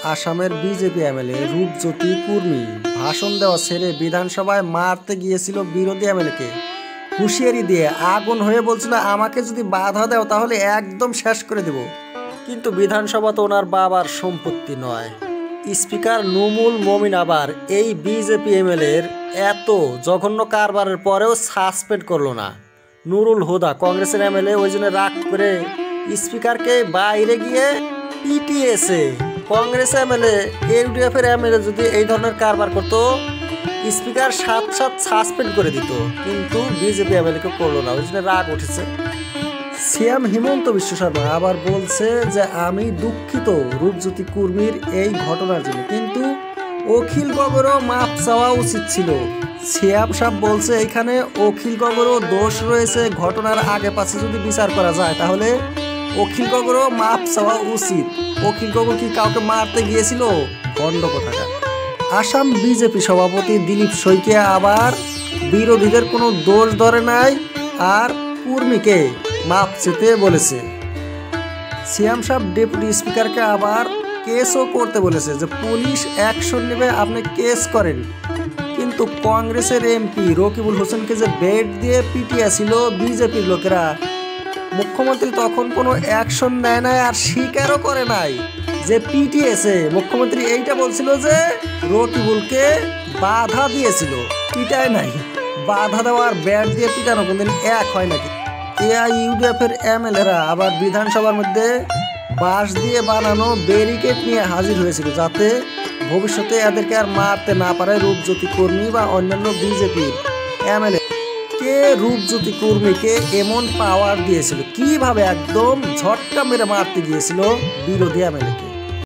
আসামের BJP MLA Rupjyoti Kurmi ভাষণ দেওয়া ছেড়ে বিধানসভায় মারতে গিয়েছিল বিরোধী এমএলএকে। হুঁশিয়ারি দিয়ে আগুন হয়ে বলছিল, আমাকে যদি বাধা দাও তাহলে একদম শেষ করে দেব। কিন্তু বিধানসভা তো ওনার বাবার সম্পত্তি নয়। স্পিকার নুরুল মমিন আবার এই বিজেপি এমএলএর এত জঘন্য কারবারের পরেও সাসপেন্ড করলো না। নুরুল হুদা কংগ্রেসের এমএলএ ওই জন্য রাগ করে স্পিকারকে বাইরে গিয়ে পিটিয়েছে। কংগ্রেস এমএলএ ইউডিএফ এর এমএলএ যদি এই ধরনের কারবার করতো, স্পিকার সাথ সাসপেন্ড করে দিত, কিন্তু বিজেপি এমএলএকে করলো না, ওই জন্য রাগ উঠেছে। সিএম হিমন্ত বিশ্ব শর্মা আবার বলছে যে আমি দুঃখিত রূপজ্যোতি কুর্মীর এই ঘটনার জন্য, কিন্তু অখিল গগৈরও মাপ চাওয়া উচিত ছিল। সিএম সাহেব বলছে এখানে অখিল গগৈরও দোষ রয়েছে, ঘটনার আগে পাশে যদি বিচার করা যায় তাহলে অখিল গগৈরও মাপ চাওয়া উচিত। অখিল গগৈ কি কাউকে মারতে গিয়েছিল? ভণ্ড কোথাকার। আসাম বিজেপি সভাপতি দিলীপ শইকিয়া আবার বিরোধীদের কোনো দোষ ধরে নাই আর কুর্মীকে মাপ চেতে বলেছে। সিএম সাহেব ডেপুটি স্পিকারকে আবার কেসও করতে বলেছে যে পুলিশ অ্যাকশন নেবে, আপনি কেস করেন। কিন্তু কংগ্রেসের এমপি রকিবুল হোসেনকে যে বেড দিয়ে পিটিয়েছিল বিজেপির লোকেরা, মুখ্যমন্ত্রী তখন কোনো অ্যাকশন নেয় নাই আর স্বীকারও করে নাই যে পিটিয়েছে। মুখ্যমন্ত্রী এইটা বলছিল যে রকিবুলকে বাধা দিয়েছিল, পিটায় নাই। বাধা দেওয়ার ব্যাট দিয়ে পিটানো কোনদিন এক হয় নাকি? এআইইউডিএফ এর এমএলএরা আবার বিধানসভার মধ্যে বাঁশ দিয়ে বানানো ব্যারিকেড নিয়ে হাজির হয়েছিল, যাতে ভবিষ্যতে এদেরকে আর মারতে না পারে রূপজ্যোতি কুর্মী বা অন্যান্য বিজেপির এমএলএ। কে রূপজ্যোতি কুর্মীকে এমন পাওয়ার দিয়েছিল? কিভাবে একদম ঝটকা মেরে মারতে গিয়েছিল বিরোধী এমএলএকে?